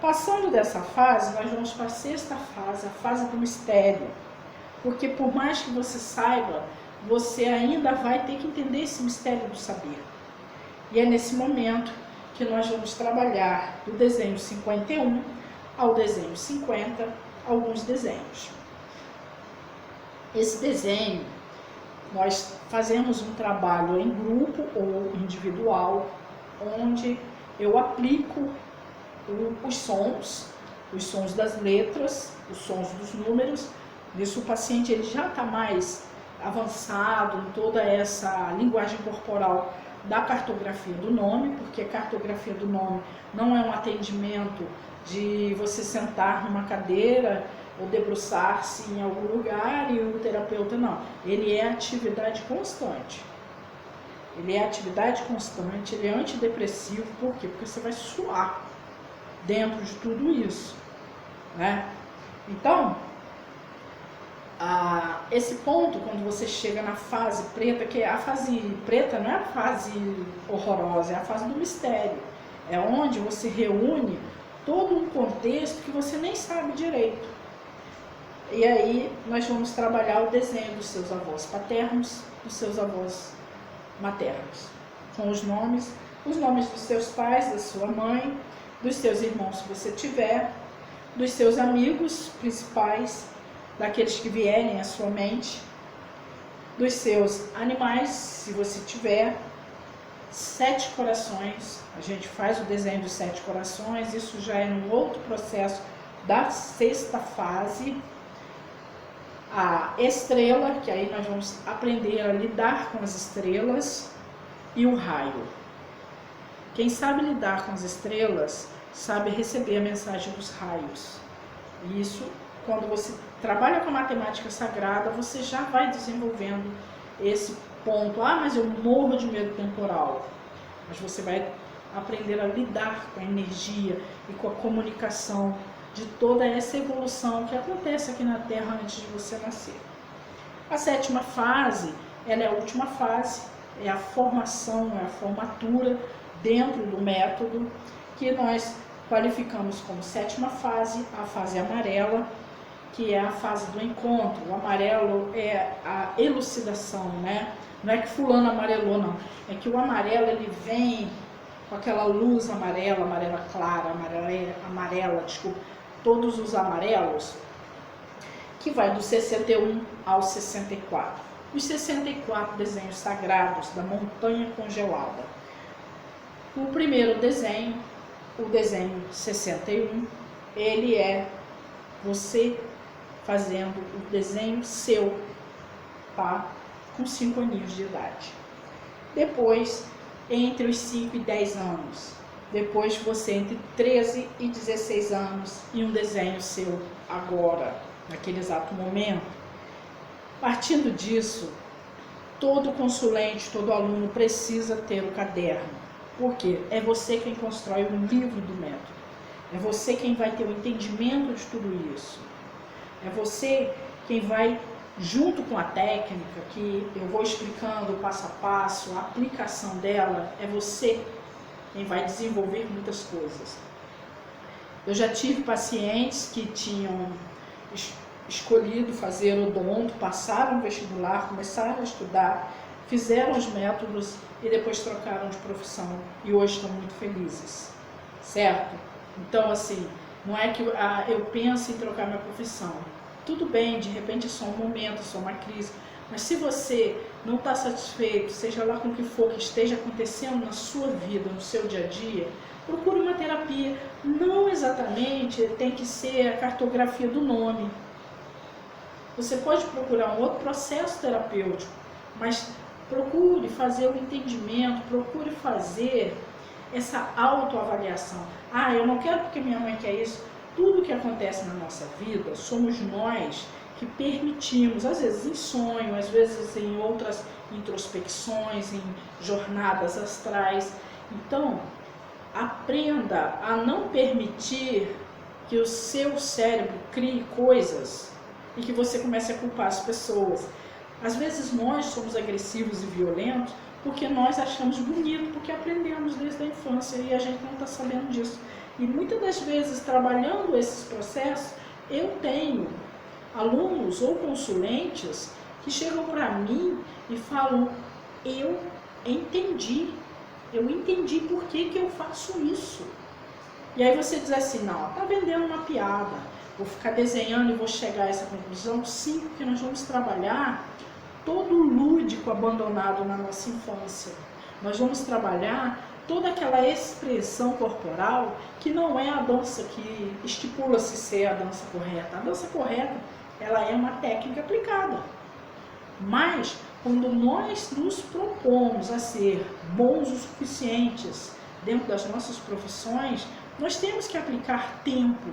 [SPEAKER 1] Passando dessa fase, nós vamos para a sexta fase, a fase do mistério. Porque por mais que você saiba, você ainda vai ter que entender esse mistério do saber. E é nesse momento que nós vamos trabalhar do desenho 51 ao desenho 50, alguns desenhos. Esse desenho, nós fazemos um trabalho em grupo ou individual, onde eu aplico os sons das letras, os sons dos números. Nisso o paciente ele já está mais avançado em toda essa linguagem corporal da cartografia do nome, porque a cartografia do nome não é um atendimento de você sentar numa cadeira ou debruçar-se em algum lugar e o terapeuta não. Ele é atividade constante. Ele é atividade constante, ele é antidepressivo. Por quê? Porque você vai suar dentro de tudo isso, né? Então, esse ponto, quando você chega na fase preta, que a fase preta não é a fase horrorosa, é a fase do mistério. É onde você reúne todo um contexto que você nem sabe direito. E aí nós vamos trabalhar o desenho dos seus avós paternos, dos seus avós maternos, com os nomes dos seus pais, da sua mãe, dos seus irmãos se você tiver, dos seus amigos principais, daqueles que vierem à sua mente, dos seus animais, se você tiver, 7 corações. A gente faz o desenho dos 7 corações, isso já é um outro processo da sexta fase. A estrela, que aí nós vamos aprender a lidar com as estrelas, e o raio. Quem sabe lidar com as estrelas, sabe receber a mensagem dos raios. E isso, quando você trabalha com a matemática sagrada, você já vai desenvolvendo esse ponto. Mas eu morro de medo temporal. Mas você vai aprender a lidar com a energia e com a comunicação de toda essa evolução que acontece aqui na Terra antes de você nascer. A sétima fase, ela é a última fase, é a formação, é a formatura dentro do método, que nós qualificamos como sétima fase, a fase amarela, que é a fase do encontro. O amarelo é a elucidação, né? Não é que fulano amarelou, não. É que o amarelo, ele vem com aquela luz amarela, amarela clara, amarela, desculpa, todos os amarelos, que vai do 61 ao 64. Os 64 desenhos sagrados da montanha congelada. O primeiro desenho, o desenho 61, ele é você fazendo o desenho seu, tá? Com 5 aninhos de idade. Depois, entre os 5 e 10 anos. Depois você entre 13 e 16 anos e um desenho seu agora, naquele exato momento. Partindo disso, todo consulente, todo aluno precisa ter o caderno. Por quê? É você quem constrói o livro do método. É você quem vai ter o entendimento de tudo isso. É você quem vai, junto com a técnica, que eu vou explicando passo a passo, a aplicação dela, é você vai desenvolver muitas coisas. Eu já tive pacientes que tinham escolhido fazer odonto, passaram no vestibular, começaram a estudar, fizeram os métodos e depois trocaram de profissão e hoje estão muito felizes, certo? Então, assim, não é que eu penso em trocar minha profissão. Tudo bem, de repente é só um momento, é só uma crise, mas se você não está satisfeito, seja lá com o que for que esteja acontecendo na sua vida, no seu dia a dia, procure uma terapia. Não exatamente tem que ser a cartografia do nome. Você pode procurar um outro processo terapêutico, mas procure fazer o entendimento, procure fazer essa autoavaliação. Ah, eu não quero porque minha mãe quer isso. Tudo que acontece na nossa vida, somos nós que permitimos, às vezes em sonho, às vezes em outras introspecções, em jornadas astrais. Então, aprenda a não permitir que o seu cérebro crie coisas e que você comece a culpar as pessoas. Às vezes nós somos agressivos e violentos porque nós achamos bonito, porque aprendemos desde a infância e a gente não está sabendo disso. E muitas das vezes, trabalhando esses processos, eu tenho alunos ou consulentes que chegam para mim e falam: eu entendi por que eu faço isso. E aí você diz assim: não, tá vendendo uma piada, vou ficar desenhando e vou chegar a essa conclusão. Sim, porque nós vamos trabalhar todo o lúdico abandonado na nossa infância. Nós vamos trabalhar toda aquela expressão corporal que não é a dança que estipula-se ser a dança correta. A dança correta, ela é uma técnica aplicada. Mas, quando nós nos propomos a ser bons o suficientes dentro das nossas profissões, nós temos que aplicar tempo.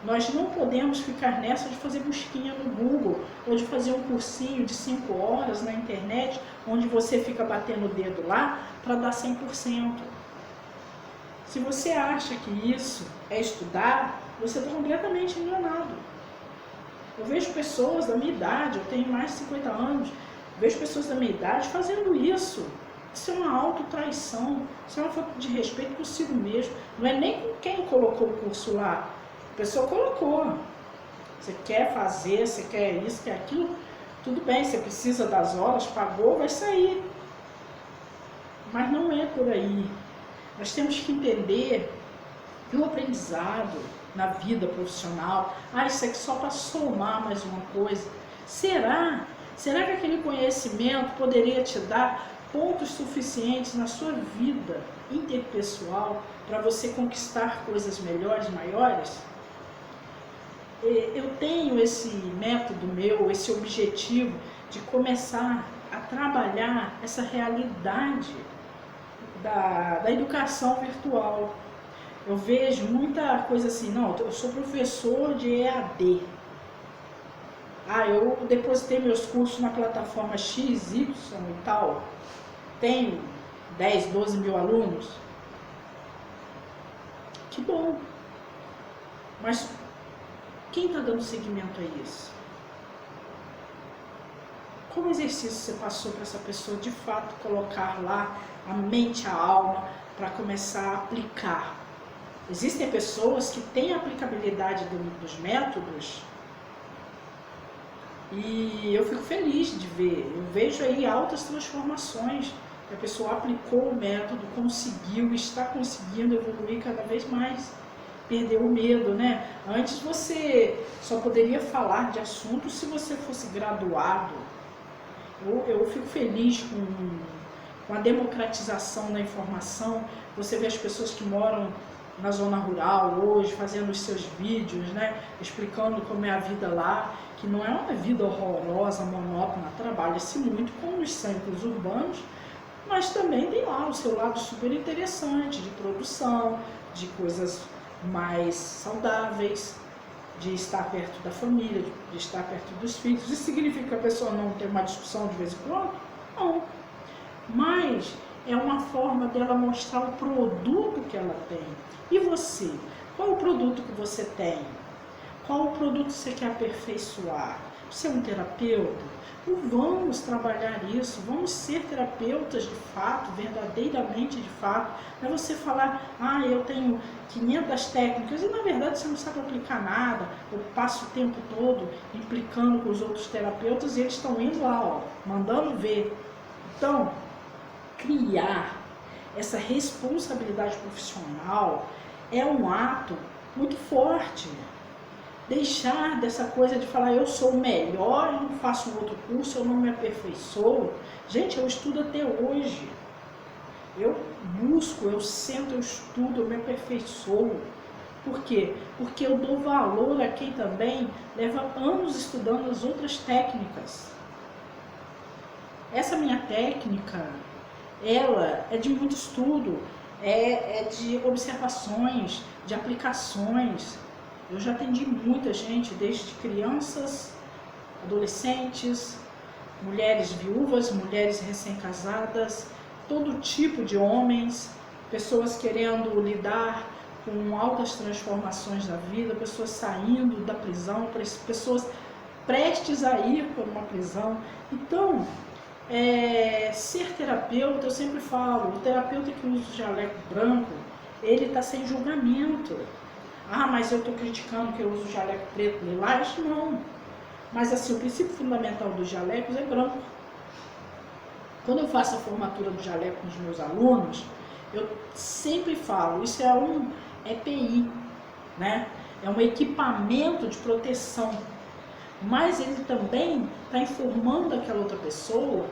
[SPEAKER 1] Nós não podemos ficar nessa de fazer busquinha no Google ou de fazer um cursinho de 5 horas na internet, onde você fica batendo o dedo lá para dar 100%. Se você acha que isso é estudar, você está completamente enganado. Eu vejo pessoas da minha idade, eu tenho mais de 50 anos, vejo pessoas da minha idade fazendo isso. Isso é uma autotraição, isso é uma falta de respeito consigo mesmo. Não é nem com quem colocou o curso lá. A pessoa colocou. Você quer fazer, você quer isso, quer aquilo, tudo bem, você precisa das horas, pagou, vai sair. Mas não é por aí. Nós temos que entender que o aprendizado na vida profissional, isso aqui só para somar mais uma coisa. Será que aquele conhecimento poderia te dar pontos suficientes na sua vida interpessoal para você conquistar coisas melhores, maiores? Eu tenho esse método meu, esse objetivo de começar a trabalhar essa realidade da educação virtual. Eu vejo muita coisa assim: não, eu sou professor de EAD. Eu depositei meus cursos na plataforma XY e tal, tenho 10, 12 mil alunos. Que bom! Mas quem está dando seguimento a isso? Qual exercício você passou para essa pessoa de fato colocar lá a mente, a alma, para começar a aplicar? Existem pessoas que têm a aplicabilidade dos métodos e eu fico feliz de ver. Eu vejo aí altas transformações. A pessoa aplicou o método, conseguiu, está conseguindo evoluir cada vez mais. Perdeu o medo, né? Antes você só poderia falar de assuntos se você fosse graduado. Eu fico feliz com a democratização da informação. Você vê as pessoas que moram na zona rural hoje, fazendo os seus vídeos, né? Explicando como é a vida lá, que não é uma vida horrorosa, monótona, trabalha-se muito com os centros urbanos, mas também tem lá o seu lado super interessante de produção, de coisas mais saudáveis, de estar perto da família, de estar perto dos filhos. Isso significa que a pessoa não tem uma discussão de vez em quando? Não. Mas é uma forma dela mostrar o produto que ela tem. E você? Qual o produto que você tem? Qual o produto que você quer aperfeiçoar? ser um terapeuta? Vamos trabalhar isso, vamos ser terapeutas de fato, verdadeiramente de fato. Não é você falar, eu tenho 500 técnicas e na verdade você não sabe aplicar nada, ou passa o tempo todo implicando com os outros terapeutas e eles estão indo lá, mandando ver. Então, criar essa responsabilidade profissional é um ato muito forte. Deixar dessa coisa de falar, eu sou o melhor, eu não faço um outro curso, eu não me aperfeiçoo. Gente, eu estudo até hoje. Eu busco, eu sento, eu estudo, eu me aperfeiçoo. Por quê? Porque eu dou valor a quem também leva anos estudando as outras técnicas. Essa minha técnica, ela é de muito estudo, é de observações, de aplicações. Eu já atendi muita gente, desde crianças, adolescentes, mulheres viúvas, mulheres recém-casadas, todo tipo de homens, pessoas querendo lidar com altas transformações da vida, pessoas saindo da prisão, pessoas prestes a ir para uma prisão. Então, ser terapeuta, eu sempre falo, o terapeuta que usa o jaleco branco, ele está sem julgamento. Mas eu estou criticando que eu uso jaleco preto, lilás? Não. Mas assim, o princípio fundamental dos jalecos é branco. Quando eu faço a formatura do jaleco com os meus alunos, eu sempre falo, isso é um EPI, né? É um equipamento de proteção. Mas ele também está informando aquela outra pessoa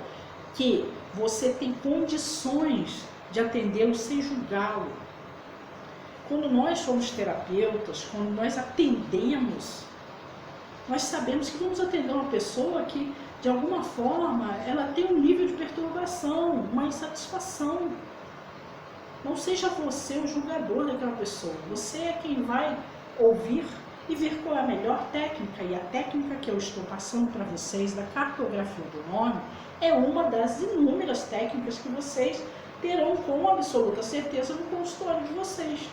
[SPEAKER 1] que você tem condições de atendê-lo sem julgá-lo. Quando nós somos terapeutas, quando nós atendemos, nós sabemos que vamos atender uma pessoa que, de alguma forma, ela tem um nível de perturbação, uma insatisfação. Não seja você o julgador daquela pessoa. Você é quem vai ouvir e ver qual é a melhor técnica. E a técnica que eu estou passando para vocês, da cartografia do nome, é uma das inúmeras técnicas que vocês terão com absoluta certeza no consultório de vocês.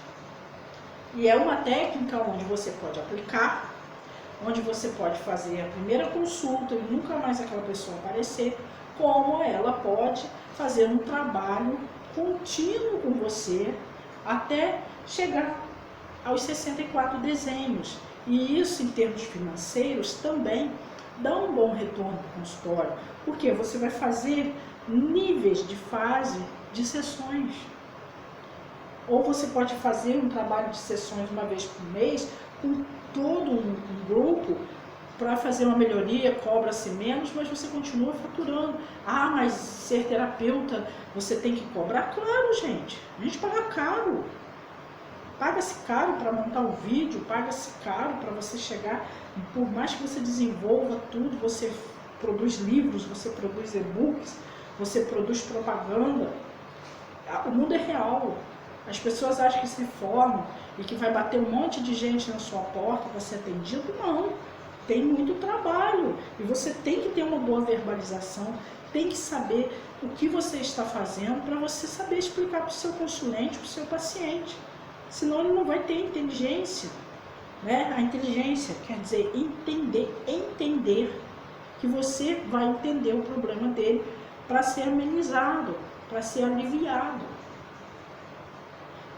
[SPEAKER 1] E é uma técnica onde você pode aplicar, onde você pode fazer a primeira consulta e nunca mais aquela pessoa aparecer, como ela pode fazer um trabalho contínuo com você até chegar aos 64 desenhos. E isso, em termos financeiros, também dá um bom retorno para o consultório, porque você vai fazer níveis de fase de sessões. Ou você pode fazer um trabalho de sessões uma vez por mês com todo um grupo para fazer uma melhoria, cobra-se menos, mas você continua faturando. Mas ser terapeuta você tem que cobrar? Claro, gente. A gente paga caro. Paga-se caro para montar um vídeo, paga-se caro para você chegar, por mais que você desenvolva tudo, você produz livros, você produz e-books, você produz propaganda. O mundo é real. As pessoas acham que se formam e que vai bater um monte de gente na sua porta para ser atendido. Não, tem muito trabalho e você tem que ter uma boa verbalização, tem que saber o que você está fazendo para você saber explicar para o seu consulente, para o seu paciente. Senão ele não vai ter inteligência, né? A inteligência quer dizer entender que você vai entender o problema dele para ser amenizado, para ser aliviado.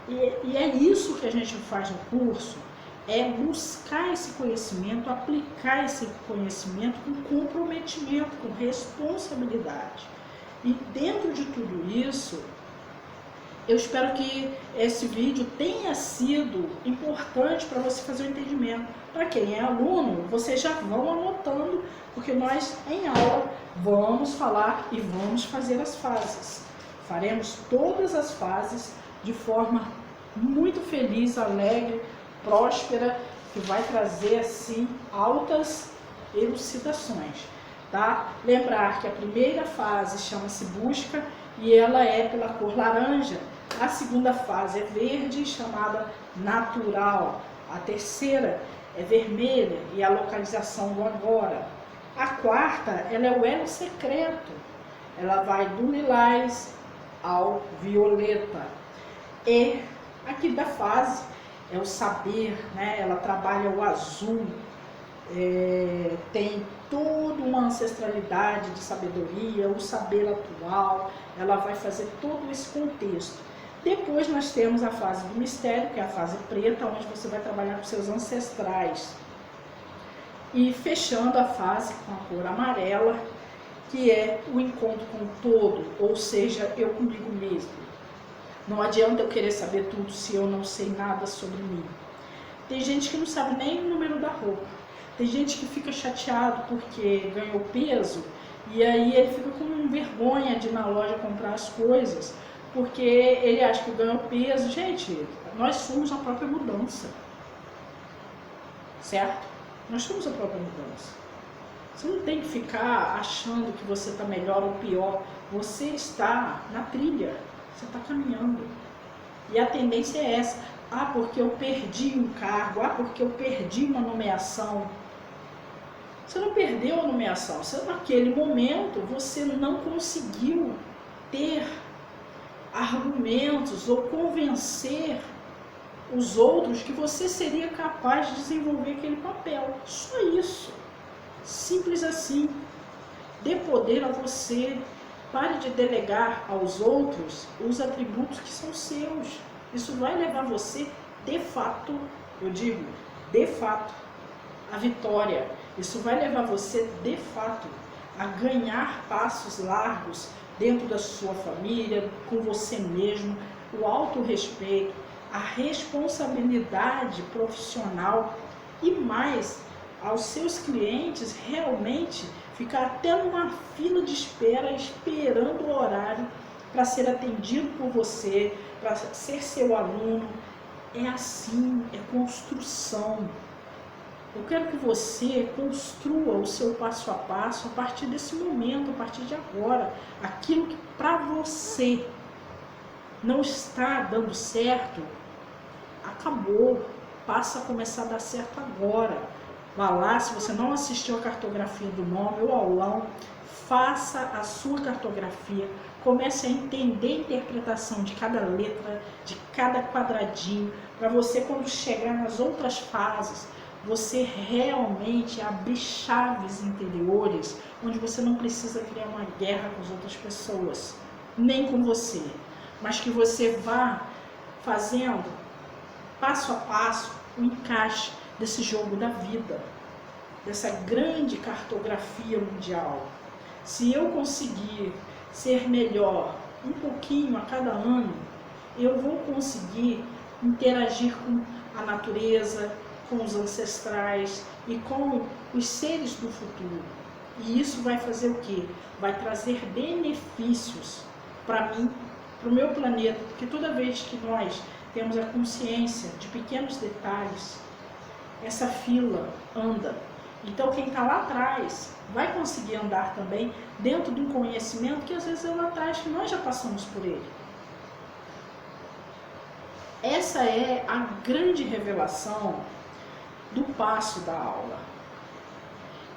[SPEAKER 1] E é isso que a gente faz no curso, é buscar esse conhecimento, aplicar esse conhecimento com comprometimento, com responsabilidade. E dentro de tudo isso, eu espero que esse vídeo tenha sido importante para você fazer o entendimento. Para quem é aluno, vocês já vão anotando, porque nós em aula vamos falar e vamos fazer as fases. Faremos todas as fases de forma muito feliz, alegre, próspera, que vai trazer assim altas elucidações, tá? Lembrar que a primeira fase chama-se busca e ela é pela cor laranja. A segunda fase é verde, chamada natural. A terceira é vermelha e a localização do agora. A quarta, ela é o elo secreto. Ela vai do lilás ao violeta. E a quinta fase é o saber, né? Ela trabalha o azul. tem toda uma ancestralidade de sabedoria, o saber atual, ela vai fazer todo esse contexto. Depois nós temos a fase do mistério, que é a fase preta, onde você vai trabalhar com seus ancestrais. E fechando a fase com a cor amarela, que é o encontro com o todo, ou seja, eu comigo mesmo. Não adianta eu querer saber tudo se eu não sei nada sobre mim. Tem gente que não sabe nem o número da roupa. Tem gente que fica chateado porque ganhou peso e aí ele fica com vergonha de ir na loja comprar as coisas, porque ele acha que ganhou peso. Gente, nós somos a própria mudança, certo? Nós somos a própria mudança. Você não tem que ficar achando que você está melhor ou pior. Você está na trilha, você está caminhando. E a tendência é essa. Ah, porque eu perdi um cargo. Ah, porque eu perdi uma nomeação. Você não perdeu a nomeação. Você, naquele momento, você não conseguiu ter argumentos ou convencer os outros que você seria capaz de desenvolver aquele papel. Só isso. Simples assim. Dê poder a você. Pare de delegar aos outros os atributos que são seus. Isso vai levar você, de fato, eu digo, de fato, à vitória. Isso vai levar você, de fato, a ganhar passos largos dentro da sua família, com você mesmo, o autorrespeito, a responsabilidade profissional e mais, aos seus clientes realmente ficar até numa fila de espera, esperando o horário para ser atendido por você, para ser seu aluno. É assim, é construção. Eu quero que você construa o seu passo a passo a partir desse momento, a partir de agora. Aquilo que para você não está dando certo, acabou. Passa a começar a dar certo agora. Vá lá, se você não assistiu a cartografia do nome, o aulão, faça a sua cartografia, comece a entender a interpretação de cada letra, de cada quadradinho, para você, quando chegar nas outras fases, você realmente abrir chaves interiores, onde você não precisa criar uma guerra com as outras pessoas, nem com você, mas que você vá fazendo, passo a passo, o encaixe desse jogo da vida, dessa grande cartografia mundial. Se eu conseguir ser melhor um pouquinho a cada ano, eu vou conseguir interagir com a natureza, com os ancestrais e com os seres do futuro. E isso vai fazer o quê? Vai trazer benefícios para mim, para o meu planeta, porque toda vez que nós temos a consciência de pequenos detalhes, essa fila anda. Então quem está lá atrás vai conseguir andar também dentro de um conhecimento que às vezes é lá atrás, que nós já passamos por ele. Essa é a grande revelação do passo da aula.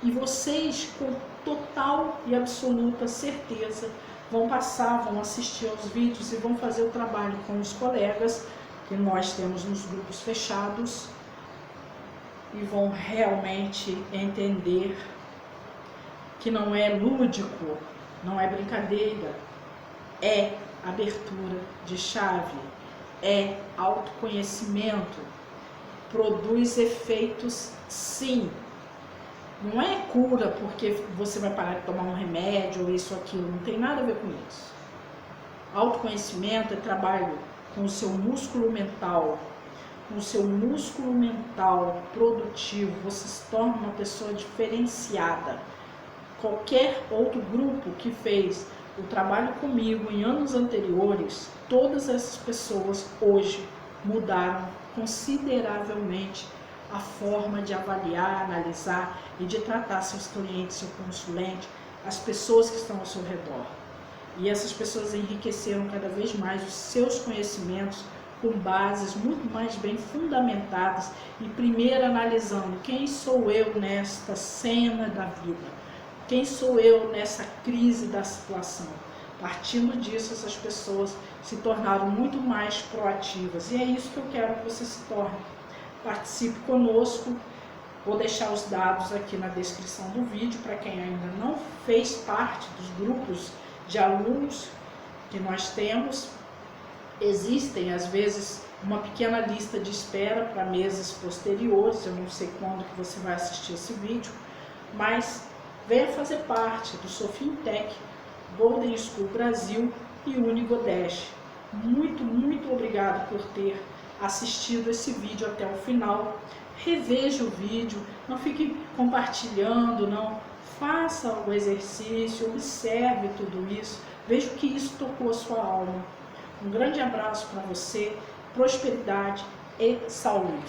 [SPEAKER 1] E vocês, com total e absoluta certeza, vão passar, vão assistir aos vídeos e vão fazer o trabalho com os colegas que nós temos nos grupos fechados e vão realmente entender que não é lúdico, não é brincadeira, é abertura de chave, é autoconhecimento, produz efeitos sim. Não é cura porque você vai parar de tomar um remédio ou isso ou aquilo, não tem nada a ver com isso. Autoconhecimento é trabalho com o seu músculo mental, com o seu músculo mental produtivo, você se torna uma pessoa diferenciada. Qualquer outro grupo que fez o trabalho comigo em anos anteriores, todas essas pessoas hoje mudaram consideravelmente a forma de avaliar, analisar e de tratar seus clientes, seu consulente, as pessoas que estão ao seu redor. E essas pessoas enriqueceram cada vez mais os seus conhecimentos com bases muito mais bem fundamentadas e primeiro analisando quem sou eu nesta cena da vida, quem sou eu nessa crise da situação. Partindo disso, essas pessoas se tornaram muito mais proativas e é isso que eu quero que você se torne. Participe conosco, Vou deixar os dados aqui na descrição do vídeo para quem ainda não fez parte dos grupos de alunos que nós temos. Existem, às vezes, uma pequena lista de espera para meses posteriores. Eu não sei quando que você vai assistir esse vídeo, mas venha fazer parte do Sofintech, Golden School Brasil e Unigodash. Muito obrigado por ter assistido esse vídeo até o final. Reveja o vídeo, não fique compartilhando, não. Faça o exercício, observe tudo isso, veja o que isso tocou a sua alma. Um grande abraço para você, prosperidade e saúde.